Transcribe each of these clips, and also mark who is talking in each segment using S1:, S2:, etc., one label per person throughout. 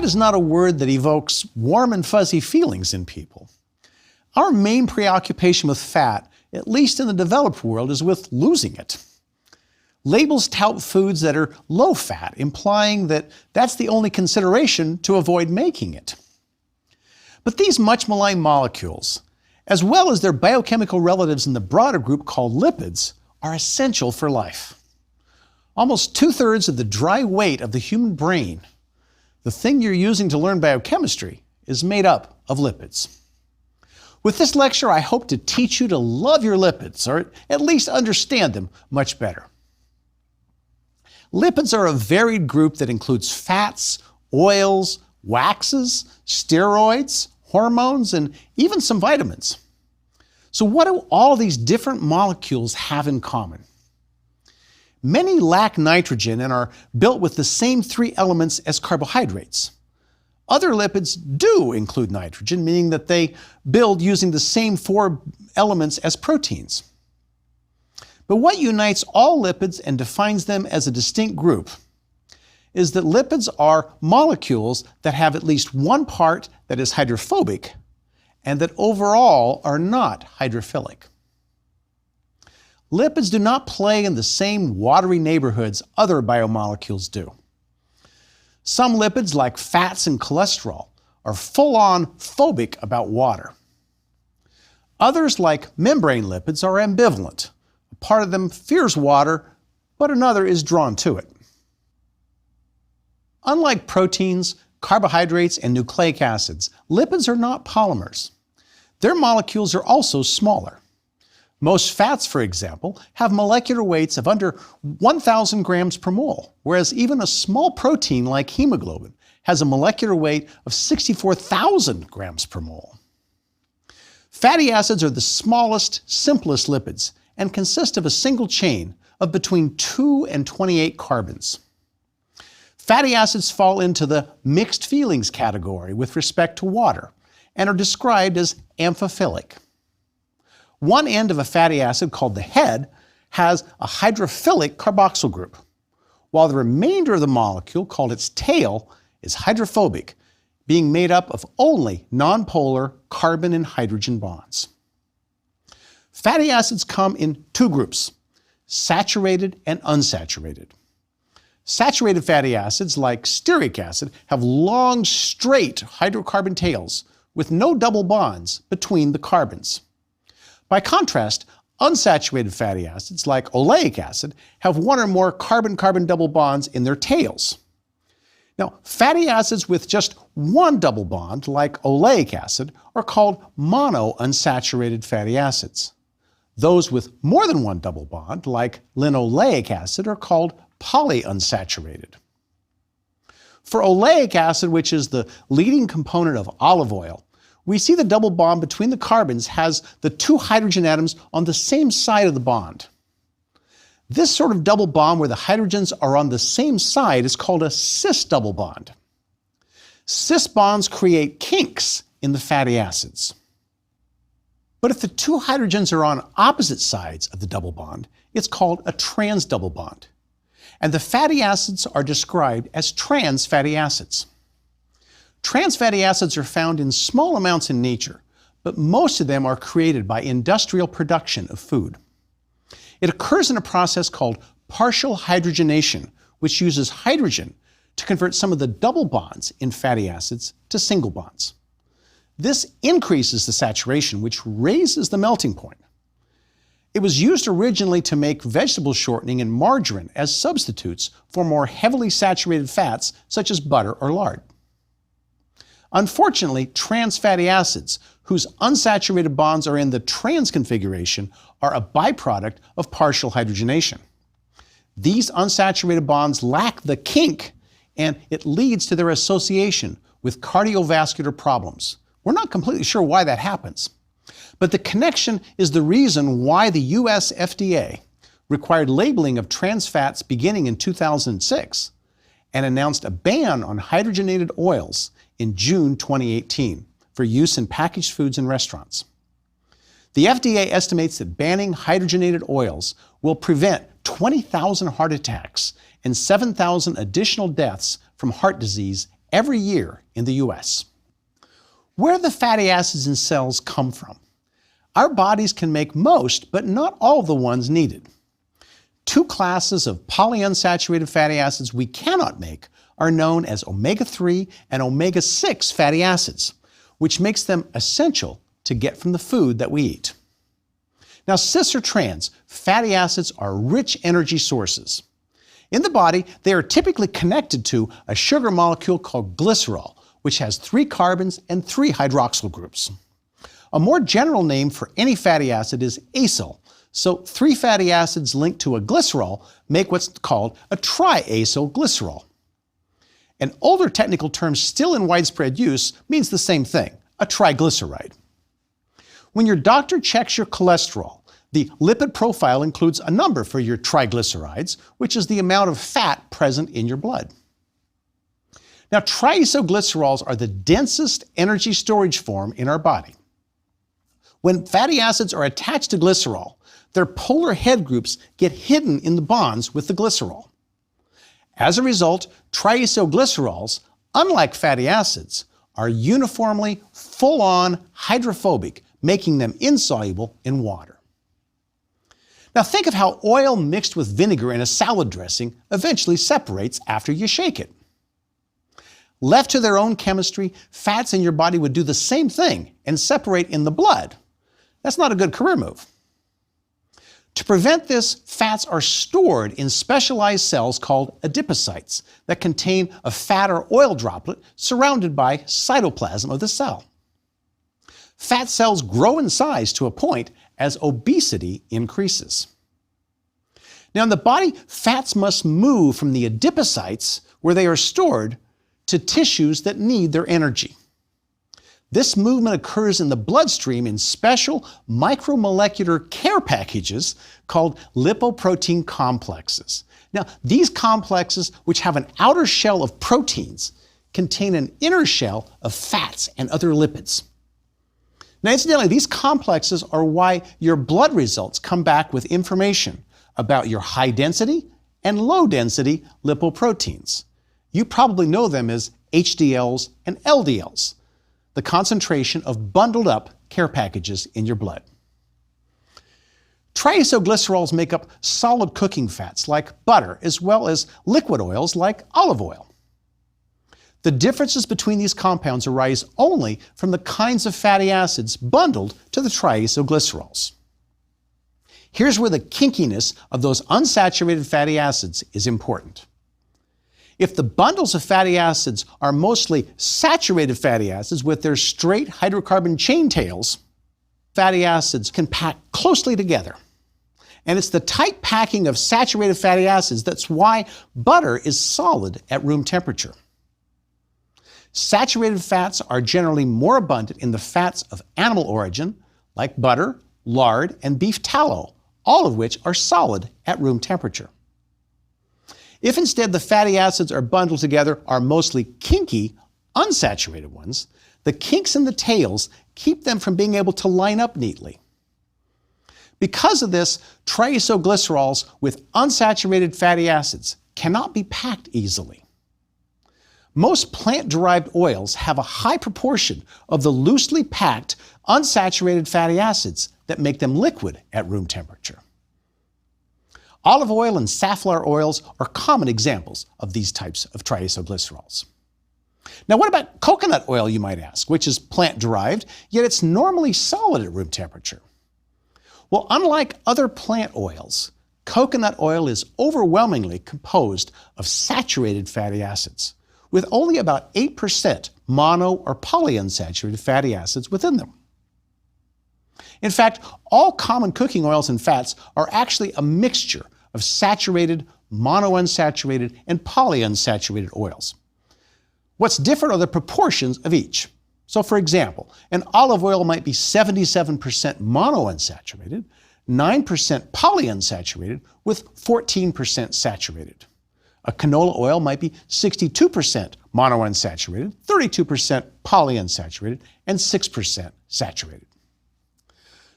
S1: is not a word that evokes warm and fuzzy feelings in people. Our main preoccupation with fat, at least in the developed world, is with losing it. Labels tout foods that are low fat, implying that that's the only consideration to avoid making it. But these much maligned molecules, as well as their biochemical relatives in the broader group called lipids, are essential for life. Almost 2/3 of the dry weight of the human brain, the thing you're using to learn biochemistry, is made up of lipids. With this lecture, I hope to teach you to love your lipids, or at least understand them much better. Lipids are a varied group that includes fats, oils, waxes, steroids, hormones, and even some vitamins. So what do all these different molecules have in common? Many lack nitrogen and are built with the same 3 elements as carbohydrates. Other lipids do include nitrogen, meaning that they build using the same 4 elements as proteins. But what unites all lipids and defines them as a distinct group is that lipids are molecules that have at least one part that is hydrophobic and that overall are not hydrophilic. Lipids do not play in the same watery neighborhoods other biomolecules do. Some lipids, like fats and cholesterol, are full-on phobic about water. Others, like membrane lipids, are ambivalent. A part of them fears water, but another is drawn to it. Unlike proteins, carbohydrates, and nucleic acids, lipids are not polymers. Their molecules are also smaller. Most fats, for example, have molecular weights of under 1,000 grams per mole, whereas even a small protein like hemoglobin has a molecular weight of 64,000 grams per mole. Fatty acids are the smallest, simplest lipids and consist of a single chain of between 2 and 28 carbons. Fatty acids fall into the mixed feelings category with respect to water and are described as amphiphilic. One end of a fatty acid, called the head, has a hydrophilic carboxyl group, while the remainder of the molecule, called its tail, is hydrophobic, being made up of only nonpolar carbon and hydrogen bonds. Fatty acids come in 2 groups, saturated and unsaturated. Saturated fatty acids, like stearic acid, have long, straight hydrocarbon tails with no double bonds between the carbons. By contrast, unsaturated fatty acids, like oleic acid, have 1 or more carbon-carbon double bonds in their tails. Now, fatty acids with just 1 double bond, like oleic acid, are called monounsaturated fatty acids. Those with more than 1 double bond, like linoleic acid, are called polyunsaturated. For oleic acid, which is the leading component of olive oil, we see the double bond between the carbons has the 2 hydrogen atoms on the same side of the bond. This sort of double bond where the hydrogens are on the same side is called a cis double bond. Cis bonds create kinks in the fatty acids. But if the 2 hydrogens are on opposite sides of the double bond, it's called a trans double bond. And the fatty acids are described as trans fatty acids. Trans fatty acids are found in small amounts in nature, but most of them are created by industrial production of food. It occurs in a process called partial hydrogenation, which uses hydrogen to convert some of the double bonds in fatty acids to single bonds. This increases the saturation, which raises the melting point. It was used originally to make vegetable shortening and margarine as substitutes for more heavily saturated fats such as butter or lard. Unfortunately, trans fatty acids, whose unsaturated bonds are in the trans configuration, are a byproduct of partial hydrogenation. These unsaturated bonds lack the kink, and it leads to their association with cardiovascular problems. We're not completely sure why that happens, but the connection is the reason why the US FDA required labeling of trans fats beginning in 2006 and announced a ban on hydrogenated oils in June 2018 for use in packaged foods and restaurants. The FDA estimates that banning hydrogenated oils will prevent 20,000 heart attacks and 7,000 additional deaths from heart disease every year in the US. Where do the fatty acids in cells come from? Our bodies can make most, but not all of the ones needed. Two classes of polyunsaturated fatty acids we cannot make are known as omega-3 and omega-6 fatty acids, which makes them essential to get from the food that we eat. Now, cis or trans fatty acids are rich energy sources. In the body, they are typically connected to a sugar molecule called glycerol, which has 3 carbons and 3 hydroxyl groups. A more general name for any fatty acid is acyl, so 3 fatty acids linked to a glycerol make what's called a triacyl glycerol. An older technical term still in widespread use means the same thing, a triglyceride. When your doctor checks your cholesterol, the lipid profile includes a number for your triglycerides, which is the amount of fat present in your blood. Now, triacylglycerols are the densest energy storage form in our body. When fatty acids are attached to glycerol, their polar head groups get hidden in the bonds with the glycerol. As a result, triacylglycerols, unlike fatty acids, are uniformly full-on hydrophobic, making them insoluble in water. Now think of how oil mixed with vinegar in a salad dressing eventually separates after you shake it. Left to their own chemistry, fats in your body would do the same thing and separate in the blood. That's not a good career move. To prevent this, fats are stored in specialized cells called adipocytes that contain a fat or oil droplet surrounded by cytoplasm of the cell. Fat cells grow in size to a point as obesity increases. Now in the body, fats must move from the adipocytes, where they are stored, to tissues that need their energy. This movement occurs in the bloodstream in special micromolecular care packages called lipoprotein complexes. Now, these complexes, which have an outer shell of proteins, contain an inner shell of fats and other lipids. Now, incidentally, these complexes are why your blood results come back with information about your high-density and low-density lipoproteins. You probably know them as HDLs and LDLs, the concentration of bundled up care packages in your blood. Triacylglycerols make up solid cooking fats like butter, as well as liquid oils like olive oil. The differences between these compounds arise only from the kinds of fatty acids bundled to the triacylglycerols. Here's where the kinkiness of those unsaturated fatty acids is important. If the bundles of fatty acids are mostly saturated fatty acids with their straight hydrocarbon chain tails, fatty acids can pack closely together. And it's the tight packing of saturated fatty acids that's why butter is solid at room temperature. Saturated fats are generally more abundant in the fats of animal origin, like butter, lard, and beef tallow, all of which are solid at room temperature. If instead the fatty acids are bundled together are mostly kinky, unsaturated ones, the kinks in the tails keep them from being able to line up neatly. Because of this, triacylglycerols with unsaturated fatty acids cannot be packed easily. Most plant-derived oils have a high proportion of the loosely packed, unsaturated fatty acids that make them liquid at room temperature. Olive oil and safflower oils are common examples of these types of triacylglycerols. Now, what about coconut oil, you might ask, which is plant-derived, yet it's normally solid at room temperature? Well, unlike other plant oils, coconut oil is overwhelmingly composed of saturated fatty acids, with only about 8% mono or polyunsaturated fatty acids within them. In fact, all common cooking oils and fats are actually a mixture of saturated, monounsaturated, and polyunsaturated oils. What's different are the proportions of each. So for example, an olive oil might be 77% monounsaturated, 9% polyunsaturated, with 14% saturated. A canola oil might be 62% monounsaturated, 32% polyunsaturated, and 6% saturated.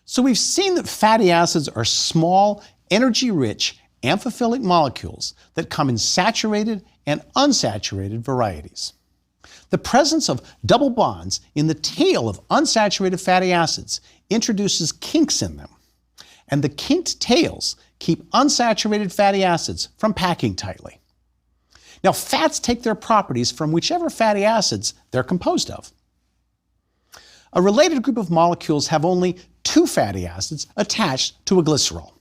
S1: So we've seen that fatty acids are small, energy-rich, amphiphilic molecules that come in saturated and unsaturated varieties. The presence of double bonds in the tail of unsaturated fatty acids introduces kinks in them, and the kinked tails keep unsaturated fatty acids from packing tightly. Now, fats take their properties from whichever fatty acids they're composed of. A related group of molecules have only two fatty acids attached to a glycerol.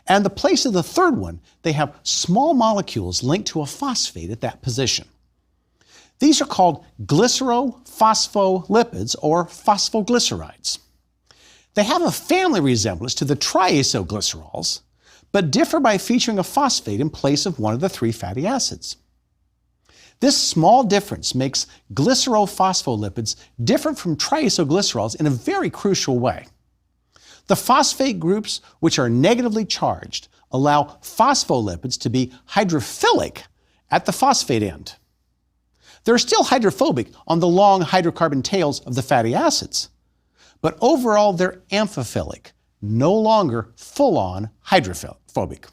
S1: And in the place of the third one, they have small molecules linked to a phosphate at that position. These are called glycerophospholipids or phosphoglycerides. They have a family resemblance to the triacylglycerols, but differ by featuring a phosphate in place of one of the three fatty acids. This small difference makes glycerophospholipids different from triacylglycerols in a very crucial way. The phosphate groups, which are negatively charged, allow phospholipids to be hydrophilic at the phosphate end. They're still hydrophobic on the long hydrocarbon tails of the fatty acids, but overall they're amphiphilic, no longer full-on hydrophobic.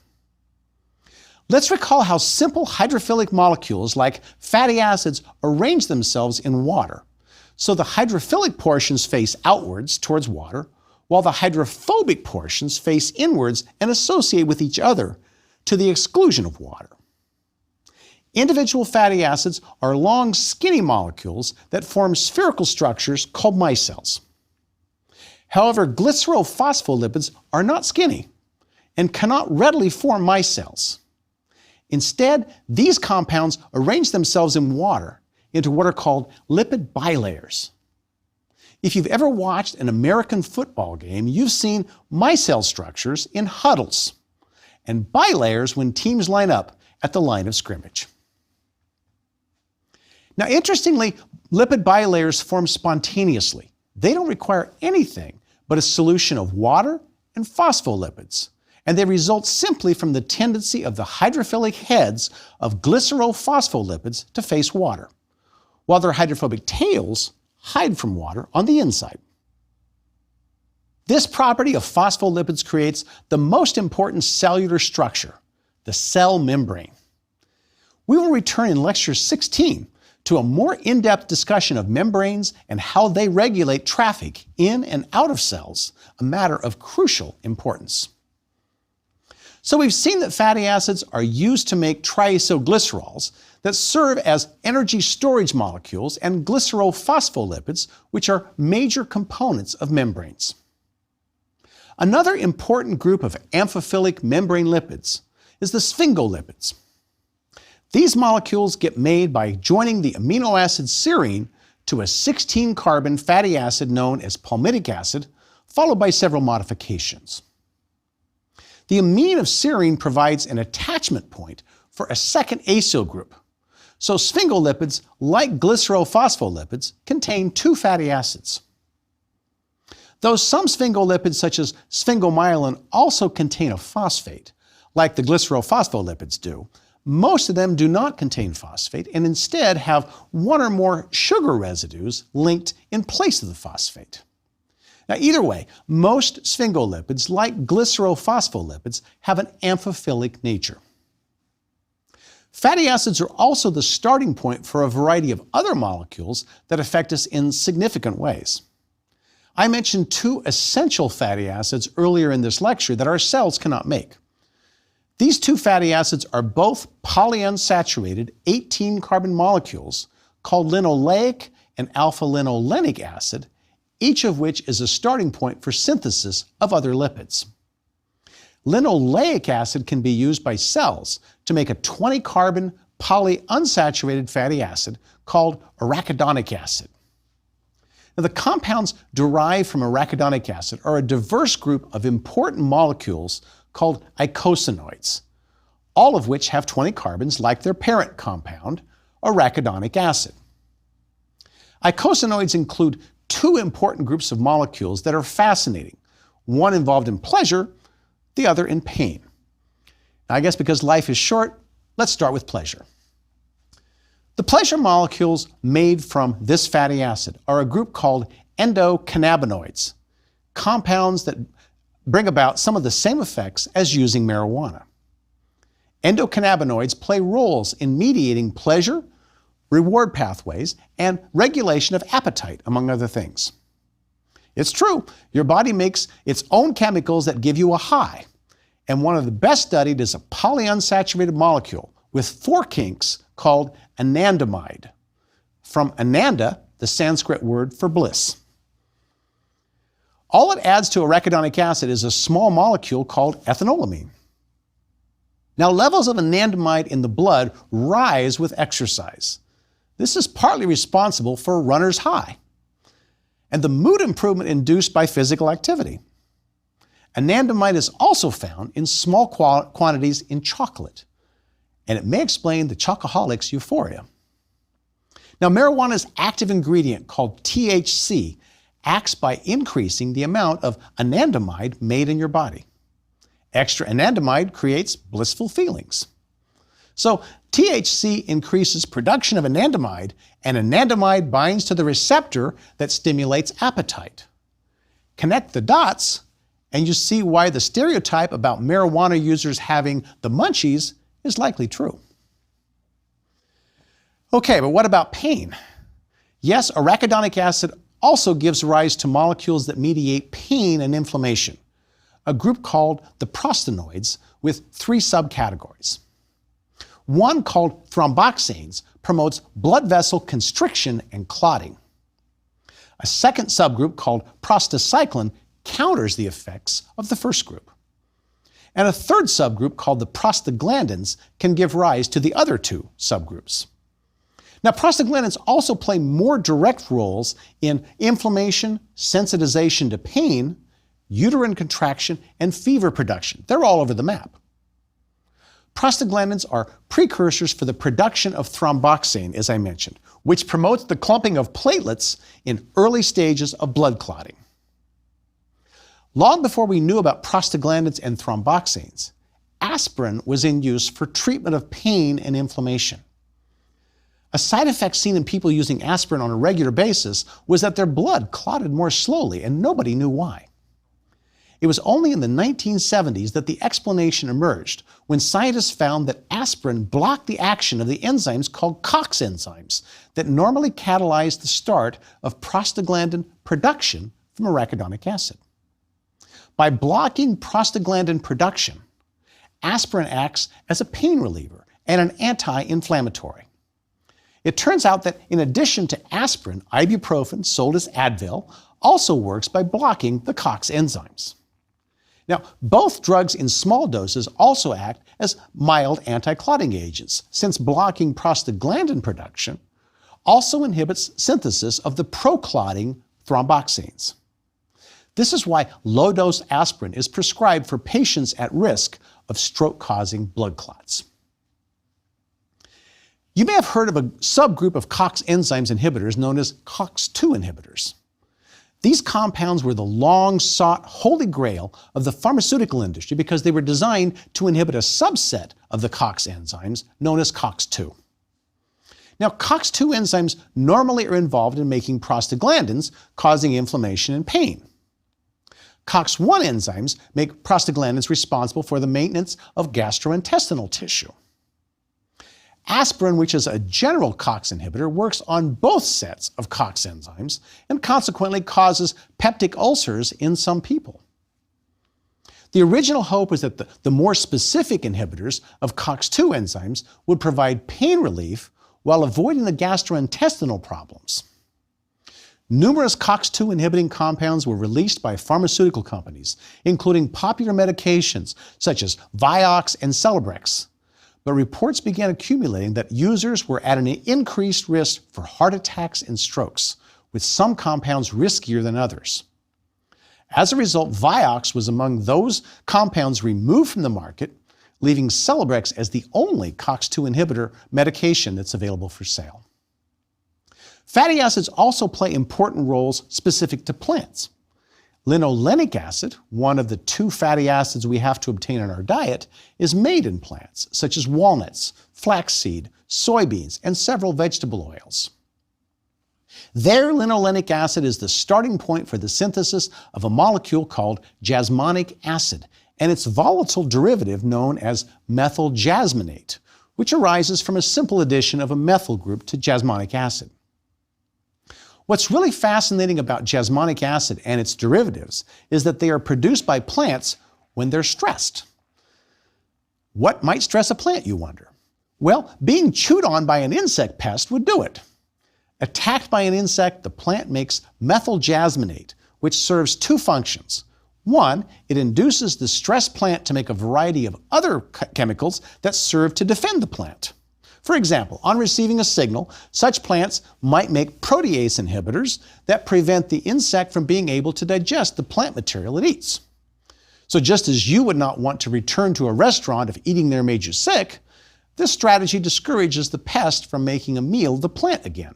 S1: Let's recall how simple hydrophilic molecules like fatty acids arrange themselves in water, so the hydrophilic portions face outwards towards water, while the hydrophobic portions face inwards and associate with each other to the exclusion of water. Individual fatty acids are long, skinny molecules that form spherical structures called micelles. However, glycerophospholipids are not skinny and cannot readily form micelles. Instead, these compounds arrange themselves in water into what are called lipid bilayers. If you've ever watched an American football game, you've seen micelle structures in huddles and bilayers when teams line up at the line of scrimmage. Now, interestingly, lipid bilayers form spontaneously. They don't require anything but a solution of water and phospholipids, and they result simply from the tendency of the hydrophilic heads of glycerophospholipids to face water, while their hydrophobic tails hide from water on the inside. This property of phospholipids creates the most important cellular structure, the cell membrane. We will return in Lecture 16 to a more in-depth discussion of membranes and how they regulate traffic in and out of cells, a matter of crucial importance. So we've seen that fatty acids are used to make triacylglycerols that serve as energy storage molecules and glycerophospholipids, which are major components of membranes. Another important group of amphiphilic membrane lipids is the sphingolipids. These molecules get made by joining the amino acid serine to a 16-carbon fatty acid known as palmitic acid, followed by several modifications. The amine of serine provides an attachment point for a second acyl group. So sphingolipids, like glycerophospholipids, contain two fatty acids. Though some sphingolipids, such as sphingomyelin, also contain a phosphate, like the glycerophospholipids do, most of them do not contain phosphate and instead have one or more sugar residues linked in place of the phosphate. Now, either way, most sphingolipids, like glycerophospholipids, have an amphiphilic nature. Fatty acids are also the starting point for a variety of other molecules that affect us in significant ways. I mentioned two essential fatty acids earlier in this lecture that our cells cannot make. These two fatty acids are both polyunsaturated 18-carbon molecules called linoleic and alpha-linolenic acid, each of which is a starting point for synthesis of other lipids. Linoleic acid can be used by cells to make a 20-carbon polyunsaturated fatty acid called arachidonic acid. Now, the compounds derived from arachidonic acid are a diverse group of important molecules called icosanoids, all of which have 20 carbons like their parent compound, arachidonic acid. Icosanoids include two important groups of molecules that are fascinating, one involved in pleasure, the other in pain. Now, I guess because life is short, let's start with pleasure. The pleasure molecules made from this fatty acid are a group called endocannabinoids, compounds that bring about some of the same effects as using marijuana. Endocannabinoids play roles in mediating pleasure, reward pathways, and regulation of appetite, among other things. It's true, your body makes its own chemicals that give you a high, and one of the best studied is a polyunsaturated molecule with 4 kinks called Anandamide, from Ananda, the Sanskrit word for bliss. All it adds to arachidonic acid is a small molecule called ethanolamine. Now, levels of anandamide in the blood rise with exercise. This is partly responsible for a runner's high and the mood improvement induced by physical activity. Anandamide is also found in small quantities in chocolate, and it may explain the chocoholic's euphoria. Now, marijuana's active ingredient, called THC, acts by increasing the amount of anandamide made in your body. Extra anandamide creates blissful feelings. So THC increases production of anandamide, and anandamide binds to the receptor that stimulates appetite. Connect the dots, and you see why the stereotype about marijuana users having the munchies is likely true. Okay, but what about pain? Yes, arachidonic acid also gives rise to molecules that mediate pain and inflammation, a group called the prostanoids with 3 subcategories. One, called thromboxanes, promotes blood vessel constriction and clotting. A second subgroup, called prostacyclin, counters the effects of the first group. And a third subgroup, called the prostaglandins, can give rise to the other 2 subgroups. Now, prostaglandins also play more direct roles in inflammation, sensitization to pain, uterine contraction, and fever production. They're all over the map. Prostaglandins are precursors for the production of thromboxane, as I mentioned, which promotes the clumping of platelets in early stages of blood clotting. Long before we knew about prostaglandins and thromboxanes, aspirin was in use for treatment of pain and inflammation. A side effect seen in people using aspirin on a regular basis was that their blood clotted more slowly, and nobody knew why. It was only in the 1970s that the explanation emerged, when scientists found that aspirin blocked the action of the enzymes called Cox enzymes that normally catalyze the start of prostaglandin production from arachidonic acid. By blocking prostaglandin production, aspirin acts as a pain reliever and an anti-inflammatory. It turns out that in addition to aspirin, ibuprofen, sold as Advil, also works by blocking the Cox enzymes. Now, both drugs in small doses also act as mild anti-clotting agents, since blocking prostaglandin production also inhibits synthesis of the pro-clotting thromboxanes. This is why low-dose aspirin is prescribed for patients at risk of stroke-causing blood clots. You may have heard of a subgroup of Cox enzymes inhibitors known as Cox-2 inhibitors. These compounds were the long-sought holy grail of the pharmaceutical industry because they were designed to inhibit a subset of the Cox enzymes known as Cox-2. Now, Cox-2 enzymes normally are involved in making prostaglandins, causing inflammation and pain. Cox-1 enzymes make prostaglandins responsible for the maintenance of gastrointestinal tissue. Aspirin, which is a general Cox inhibitor, works on both sets of Cox enzymes and consequently causes peptic ulcers in some people. The original hope was that the more specific inhibitors of Cox-2 enzymes would provide pain relief while avoiding the gastrointestinal problems. Numerous Cox-2 inhibiting compounds were released by pharmaceutical companies, including popular medications such as Vioxx and Celebrex. But reports began accumulating that users were at an increased risk for heart attacks and strokes, with some compounds riskier than others. As a result, Vioxx was among those compounds removed from the market, leaving Celebrex as the only Cox-2 inhibitor medication that's available for sale. Fatty acids also play important roles specific to plants. Linolenic acid, one of the 2 fatty acids we have to obtain in our diet, is made in plants such as walnuts, flaxseed, soybeans, and several vegetable oils. There, linolenic acid is the starting point for the synthesis of a molecule called jasmonic acid and its volatile derivative known as methyl jasmonate, which arises from a simple addition of a methyl group to jasmonic acid. What's really fascinating about jasmonic acid and its derivatives is that they are produced by plants when they're stressed. What might stress a plant, you wonder? Well, being chewed on by an insect pest would do it. Attacked by an insect, the plant makes methyl jasmonate, which serves two functions. One, it induces the stressed plant to make a variety of other chemicals that serve to defend the plant. For example, on receiving a signal, such plants might make protease inhibitors that prevent the insect from being able to digest the plant material it eats. So just as you would not want to return to a restaurant if eating there made you sick, this strategy discourages the pest from making a meal of the plant again.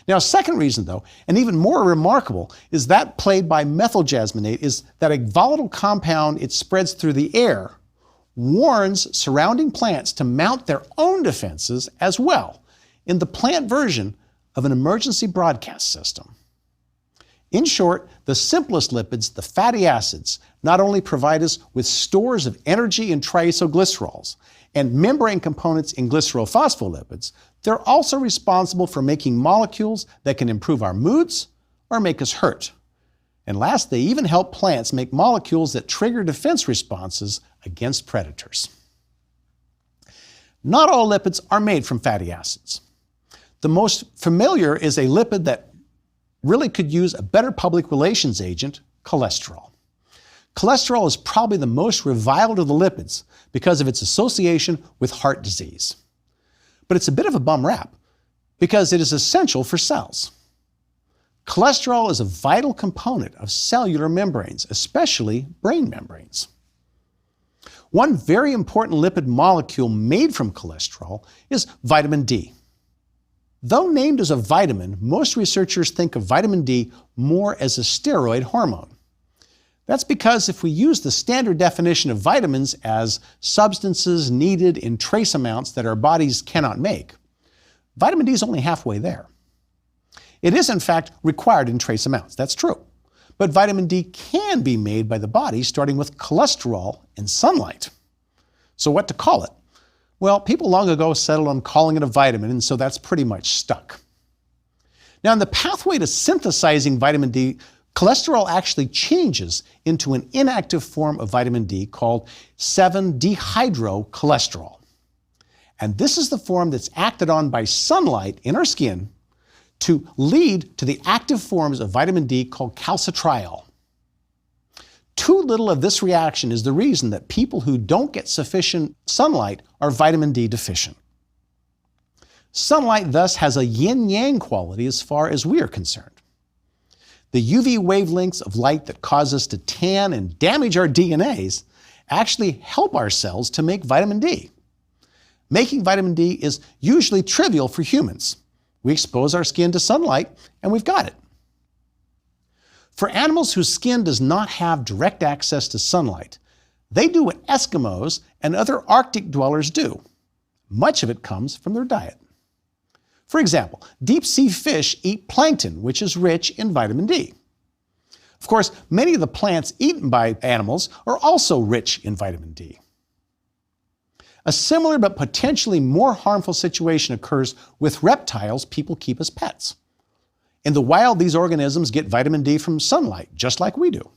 S1: Now, a second reason, though, and even more remarkable, is that played by methyl jasmonate is that a volatile compound it spreads through the air warns surrounding plants to mount their own defenses as well in the plant version of an emergency broadcast system. In short, the simplest lipids, the fatty acids, not only provide us with stores of energy in triacylglycerols and membrane components in glycerophospholipids, they're also responsible for making molecules that can improve our moods or make us hurt. And last, they even help plants make molecules that trigger defense responses against predators. Not all lipids are made from fatty acids. The most familiar is a lipid that really could use a better public relations agent, cholesterol. Cholesterol is probably the most reviled of the lipids because of its association with heart disease. But it's a bit of a bum rap because it is essential for cells. Cholesterol is a vital component of cellular membranes, especially brain membranes. One very important lipid molecule made from cholesterol is vitamin D. Though named as a vitamin, most researchers think of vitamin D more as a steroid hormone. That's because if we use the standard definition of vitamins as substances needed in trace amounts that our bodies cannot make, vitamin D is only halfway there. It is, in fact, required in trace amounts. That's true. But vitamin D can be made by the body starting with cholesterol and sunlight. So what to call it? Well, people long ago settled on calling it a vitamin, and so that's pretty much stuck. Now, in the pathway to synthesizing vitamin D, cholesterol actually changes into an inactive form of vitamin D called 7-dehydrocholesterol. And this is the form that's acted on by sunlight in our skin to lead to the active forms of vitamin D called calcitriol. Too little of this reaction is the reason that people who don't get sufficient sunlight are vitamin D deficient. Sunlight thus has a yin-yang quality as far as we are concerned. The UV wavelengths of light that cause us to tan and damage our DNAs actually help our cells to make vitamin D. Making vitamin D is usually trivial for humans. We expose our skin to sunlight and we've got it. For animals whose skin does not have direct access to sunlight, they do what Eskimos and other Arctic dwellers do. Much of it comes from their diet. For example, deep-sea fish eat plankton, which is rich in vitamin D. Of course, many of the plants eaten by animals are also rich in vitamin D. A similar but potentially more harmful situation occurs with reptiles people keep as pets. In the wild, these organisms get vitamin D from sunlight, just like we do.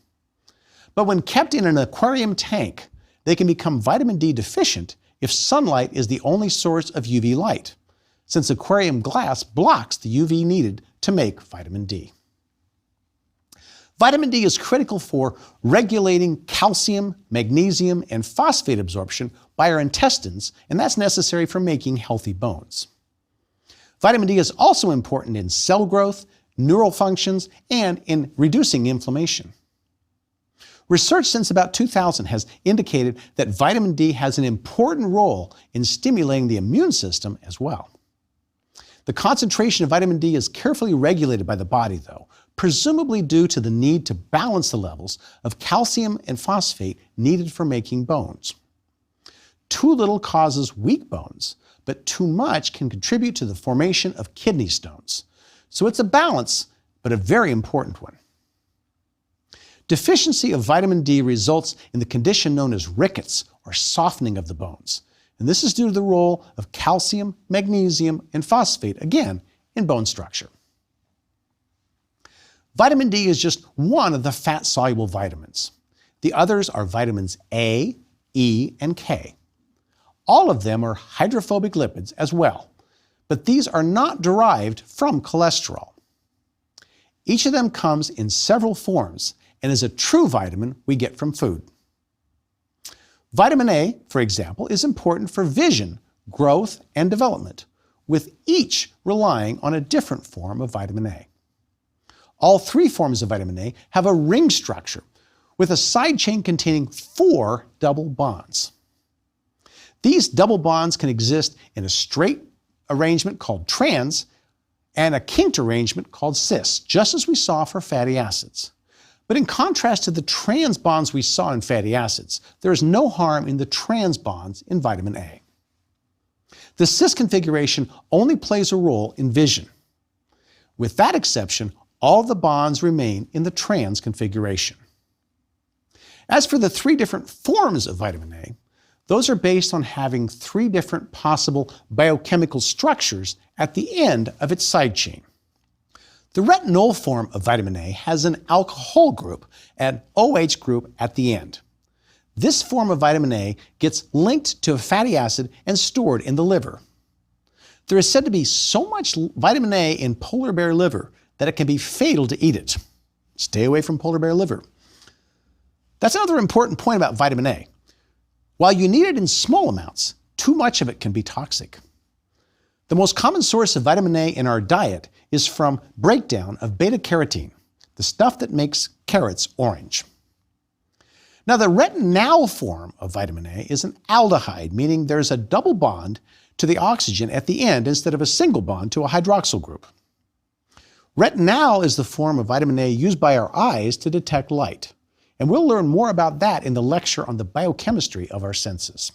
S1: But when kept in an aquarium tank, they can become vitamin D deficient if sunlight is the only source of UV light, since aquarium glass blocks the UV needed to make vitamin D. Vitamin D is critical for regulating calcium, magnesium, and phosphate absorption by our intestines, and that's necessary for making healthy bones. Vitamin D is also important in cell growth, neural functions, and in reducing inflammation. Research since about 2000 has indicated that vitamin D has an important role in stimulating the immune system as well. The concentration of vitamin D is carefully regulated by the body, though, presumably due to the need to balance the levels of calcium and phosphate needed for making bones. Too little causes weak bones, but too much can contribute to the formation of kidney stones. So it's a balance, but a very important one. Deficiency of vitamin D results in the condition known as rickets, or softening of the bones. And this is due to the role of calcium, magnesium, and phosphate, again, in bone structure. Vitamin D is just one of the fat-soluble vitamins. The others are vitamins A, E, and K. All of them are hydrophobic lipids as well, but these are not derived from cholesterol. Each of them comes in several forms and is a true vitamin we get from food. Vitamin A, for example, is important for vision, growth, and development, with each relying on a different form of vitamin A. All three forms of vitamin A have a ring structure with a side chain containing 4 double bonds. These double bonds can exist in a straight arrangement called trans and a kinked arrangement called cis, just as we saw for fatty acids. But in contrast to the trans bonds we saw in fatty acids, there is no harm in the trans bonds in vitamin A. The cis configuration only plays a role in vision. With that exception, all the bonds remain in the trans configuration. As for the 3 different forms of vitamin A, those are based on having 3 different possible biochemical structures at the end of its side chain. The retinol form of vitamin A has an alcohol group and OH group at the end. This form of vitamin A gets linked to a fatty acid and stored in the liver. There is said to be so much vitamin A in polar bear liver that it can be fatal to eat it. Stay away from polar bear liver. That's another important point about vitamin A. While you need it in small amounts, too much of it can be toxic. The most common source of vitamin A in our diet is from breakdown of beta-carotene, the stuff that makes carrots orange. Now, the retinol form of vitamin A is an aldehyde, meaning there's a double bond to the oxygen at the end instead of a single bond to a hydroxyl group. Retinol is the form of vitamin A used by our eyes to detect light, and we'll learn more about that in the lecture on the biochemistry of our senses.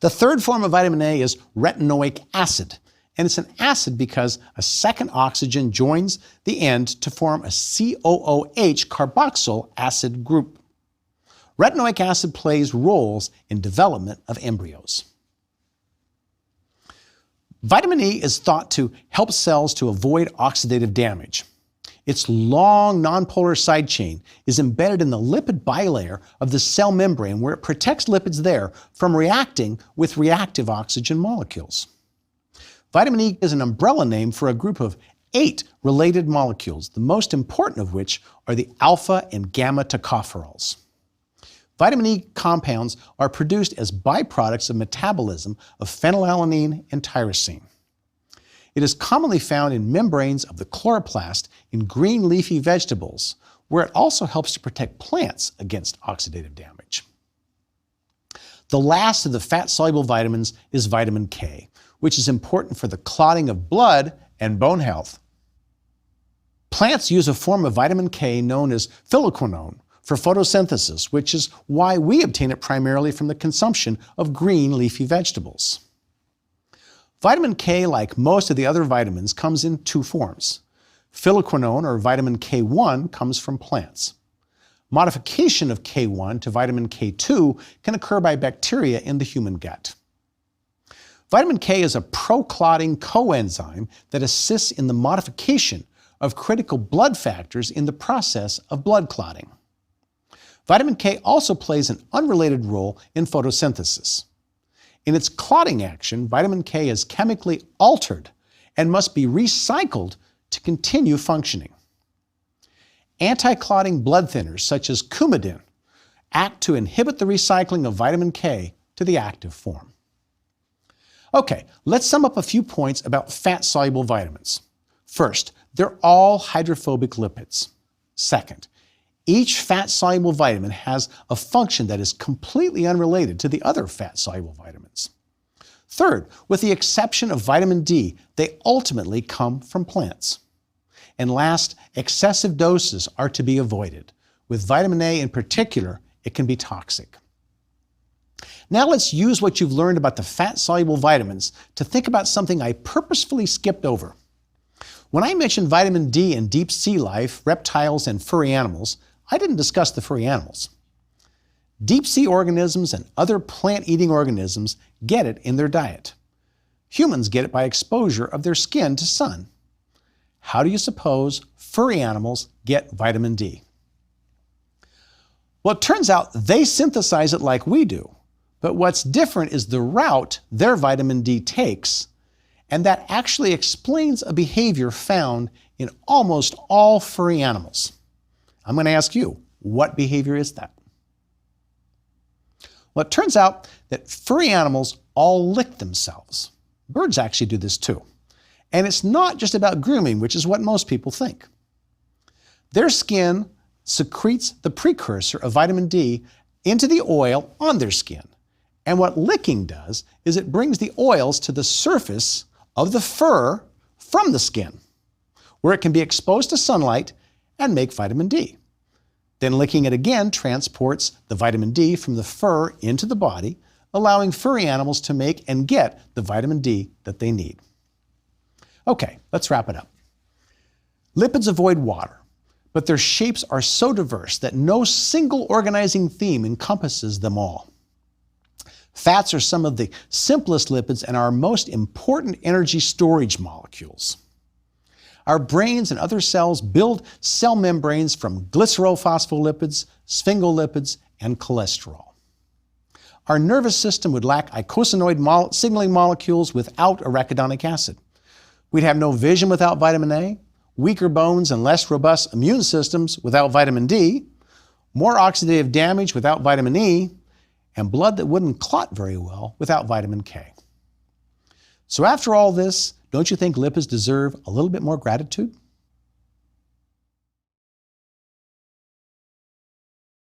S1: The third form of vitamin A is retinoic acid, and it's an acid because a second oxygen joins the end to form a COOH carboxyl acid group. Retinoic acid plays roles in development of embryos. Vitamin E is thought to help cells to avoid oxidative damage. Its long nonpolar side chain is embedded in the lipid bilayer of the cell membrane where it protects lipids there from reacting with reactive oxygen molecules. Vitamin E is an umbrella name for a group of 8 related molecules, the most important of which are the alpha and gamma tocopherols. Vitamin E compounds are produced as byproducts of metabolism of phenylalanine and tyrosine. It is commonly found in membranes of the chloroplast in green leafy vegetables, where it also helps to protect plants against oxidative damage. The last of the fat-soluble vitamins is vitamin K, which is important for the clotting of blood and bone health. Plants use a form of vitamin K known as phylloquinone for photosynthesis, which is why we obtain it primarily from the consumption of green leafy vegetables. Vitamin K, like most of the other vitamins, comes in 2 forms. Phylloquinone, or vitamin K1, comes from plants. Modification of K1 to vitamin K2 can occur by bacteria in the human gut. Vitamin K is a pro-clotting coenzyme that assists in the modification of critical blood factors in the process of blood clotting. Vitamin K also plays an unrelated role in photosynthesis. In its clotting action, vitamin K is chemically altered and must be recycled to continue functioning. Anti-clotting blood thinners such as Coumadin act to inhibit the recycling of vitamin K to the active form. Okay, let's sum up a few points about fat-soluble vitamins. First, they're all hydrophobic lipids. Second, each fat-soluble vitamin has a function that is completely unrelated to the other fat-soluble vitamins. Third, with the exception of vitamin D, they ultimately come from plants. And last, excessive doses are to be avoided. With vitamin A in particular, it can be toxic. Now let's use what you've learned about the fat-soluble vitamins to think about something I purposefully skipped over. When I mentioned vitamin D in deep sea life, reptiles, and furry animals, I didn't discuss the furry animals. Deep sea organisms and other plant-eating organisms get it in their diet. Humans get it by exposure of their skin to sun. How do you suppose furry animals get vitamin D? Well, it turns out they synthesize it like we do, but what's different is the route their vitamin D takes, and that actually explains a behavior found in almost all furry animals. I'm going to ask you, what behavior is that? Well, it turns out that furry animals all lick themselves. Birds actually do this too. And it's not just about grooming, which is what most people think. Their skin secretes the precursor of vitamin D into the oil on their skin. And what licking does is it brings the oils to the surface of the fur from the skin, where it can be exposed to sunlight and make vitamin D. Then licking it again transports the vitamin D from the fur into the body, allowing furry animals to make and get the vitamin D that they need. Okay, let's wrap it up. Lipids avoid water, but their shapes are so diverse that no single organizing theme encompasses them all. Fats are some of the simplest lipids and our most important energy storage molecules. Our brains and other cells build cell membranes from glycerophospholipids, sphingolipids, and cholesterol. Our nervous system would lack icosanoid signaling molecules without arachidonic acid. We'd have no vision without vitamin A, weaker bones and less robust immune systems without vitamin D, more oxidative damage without vitamin E, and blood that wouldn't clot very well without vitamin K. So after all this, don't you think lipids deserve a little bit more gratitude?